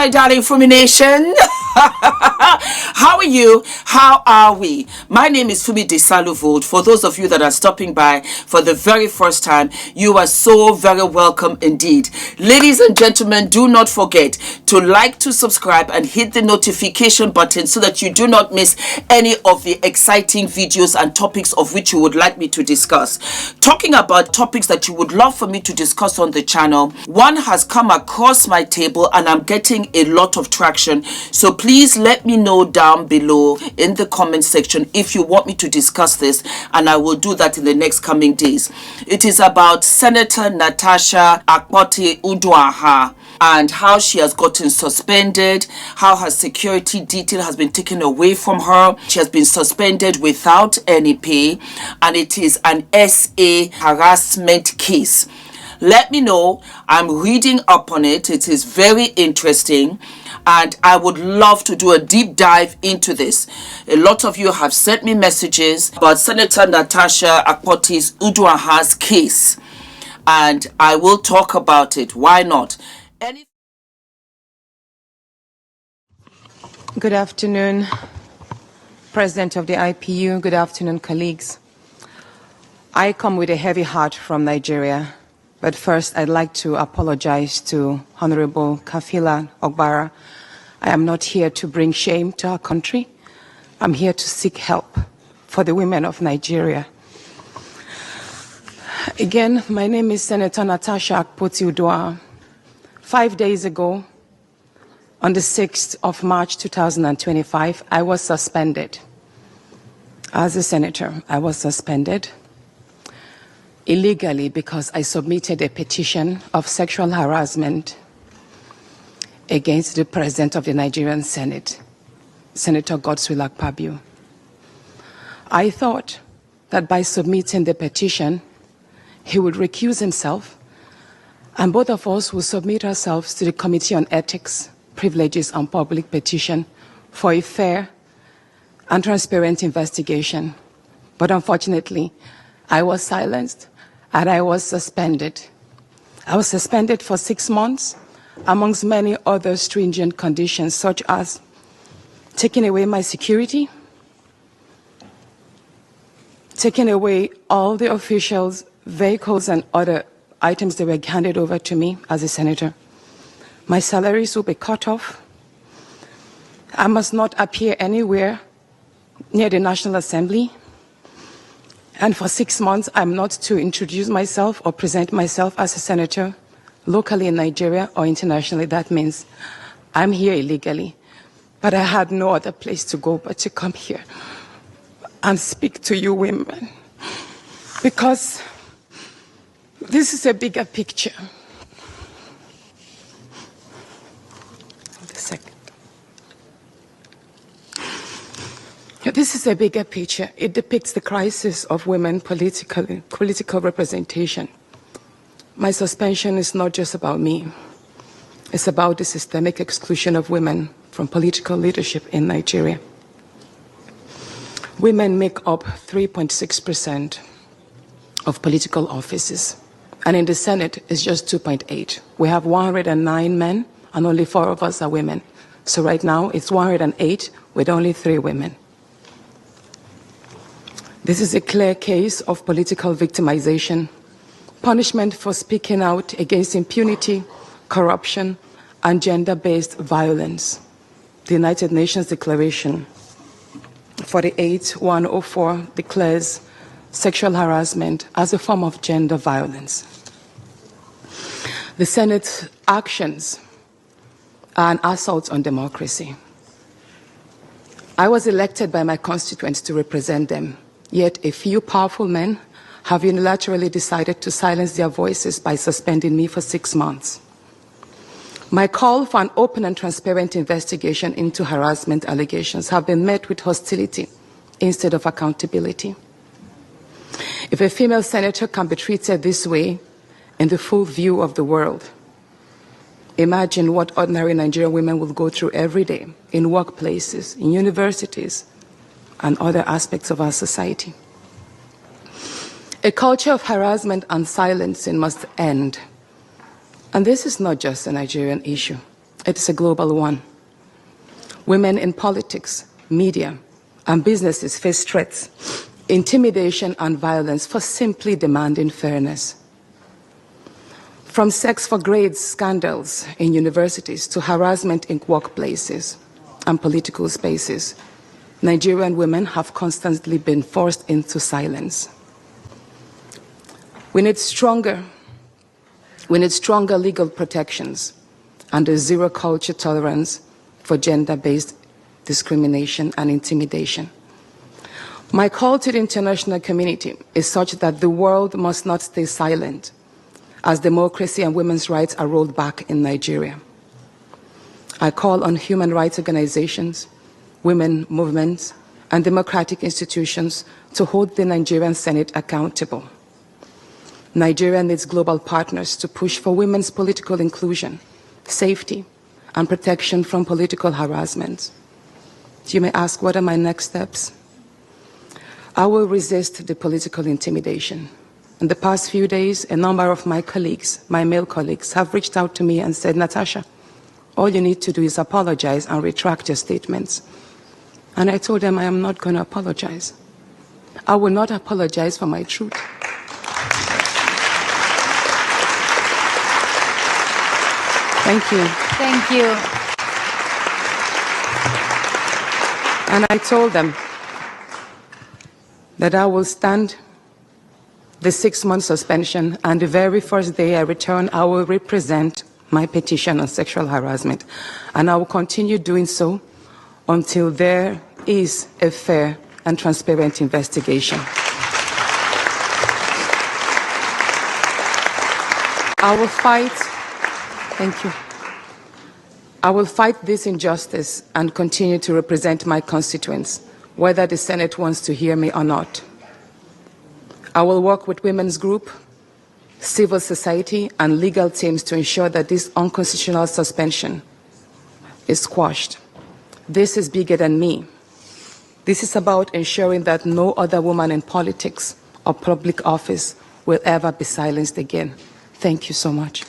my darling Fumi Nation. How are you? How are we? My name is Fumidesaluvold. For those of you that are stopping by for the very first time, you are so very welcome indeed. Ladies and gentlemen, do not forget to like, to subscribe, and hit the notification button so that you do not miss any of the exciting videos and topics of which you would like me to discuss. Talking about topics that you would love for me to discuss on the channel, one has come across my table and I'm getting a lot of traction. So please let me know down below in the comment section if you want me to discuss this, and I will do that in the next coming days. It is about Senator Natasha Akpoti-Uduaghan and how she has gotten suspended, how her security detail has been taken away from her. She has been suspended without any pay, and it is an SA harassment case. Let me know. I'm reading up on it. It is very interesting, and I would love to do a deep dive into this. A lot of you have sent me messages about Senator Natasha Akpoti-Uduaghan's case, and I will talk about it. Why not? Good afternoon, President of the IPU. Good afternoon, colleagues. I come with a heavy heart from Nigeria. But first, I'd like to apologize to Honorable Kafila Ogbara. I am not here to bring shame to our country. I'm here to seek help for the women of Nigeria. Again, my name is Senator Natasha Akpoti-Uduaghan. 5 days ago, on the 6th of March 2025, I was suspended. As a senator, I was suspended illegally because I submitted a petition of sexual harassment against the President of the Nigerian Senate, Senator Godswill Akpabio. I thought that by submitting the petition, he would recuse himself, and both of us would submit ourselves to the Committee on Ethics, Privileges and Public Petition for a fair and transparent investigation. But unfortunately, I was silenced and I was suspended. I was suspended for 6 months, amongst many other stringent conditions, such as taking away my security, taking away all the officials' vehicles and other items that were handed over to me as a senator. My salaries will be cut off. I must not appear anywhere near the National Assembly. And for 6 months, I'm not to introduce myself or present myself as a senator locally in Nigeria or internationally. That means I'm here illegally. But I had no other place to go but to come here and speak to you women. Because this is a bigger picture. This is a bigger picture. It depicts the crisis of women political representation. My suspension is not just about me. It's about the systemic exclusion of women from political leadership in Nigeria. Women make up 3.6% of political offices, and in the Senate, it's just 2.8. We have 109 men, and only 4 of us are women. So right now, it's 108 with only 3 women. This is a clear case of political victimization, punishment for speaking out against impunity, corruption, and gender-based violence. The United Nations Declaration 48/104 declares sexual harassment as a form of gender violence. The Senate's actions are an assault on democracy. I was elected by my constituents to represent them. Yet a few powerful men have unilaterally decided to silence their voices by suspending me for 6 months. My call for an open and transparent investigation into harassment allegations have been met with hostility instead of accountability. If a female senator can be treated this way in the full view of the world, imagine what ordinary Nigerian women will go through every day in workplaces, in universities, and other aspects of our society. A culture of harassment and silencing must end. And this is not just a Nigerian issue. It is a global one. Women in politics, media, and businesses face threats, intimidation, and violence for simply demanding fairness. From sex for grades scandals in universities to harassment in workplaces and political spaces, Nigerian women have constantly been forced into silence. We need stronger legal protections and a zero culture tolerance for gender-based discrimination and intimidation. My call to the international community is such that the world must not stay silent as democracy and women's rights are rolled back in Nigeria. I call on human rights organizations, women movements, and democratic institutions to hold the Nigerian Senate accountable. Nigeria needs global partners to push for women's political inclusion, safety, and protection from political harassment. You may ask, what are my next steps? I will resist the political intimidation. In the past few days, a number of my colleagues, my male colleagues, have reached out to me and said, Natasha, all you need to do is apologize and retract your statements. And I told them I am not going to apologize. I will not apologize for my truth. Thank you. Thank you. And I told them that I will stand the 6-month suspension, and the very first day I return, I will represent my petition on sexual harassment. And I will continue doing so until there is a fair and transparent investigation. I will fight. Thank you. I will fight this injustice and continue to represent my constituents, whether the Senate wants to hear me or not. I will work with women's group, civil society, and legal teams to ensure that this unconstitutional suspension is squashed. This is bigger than me. This is about ensuring that no other woman in politics or public office will ever be silenced again. Thank you so much.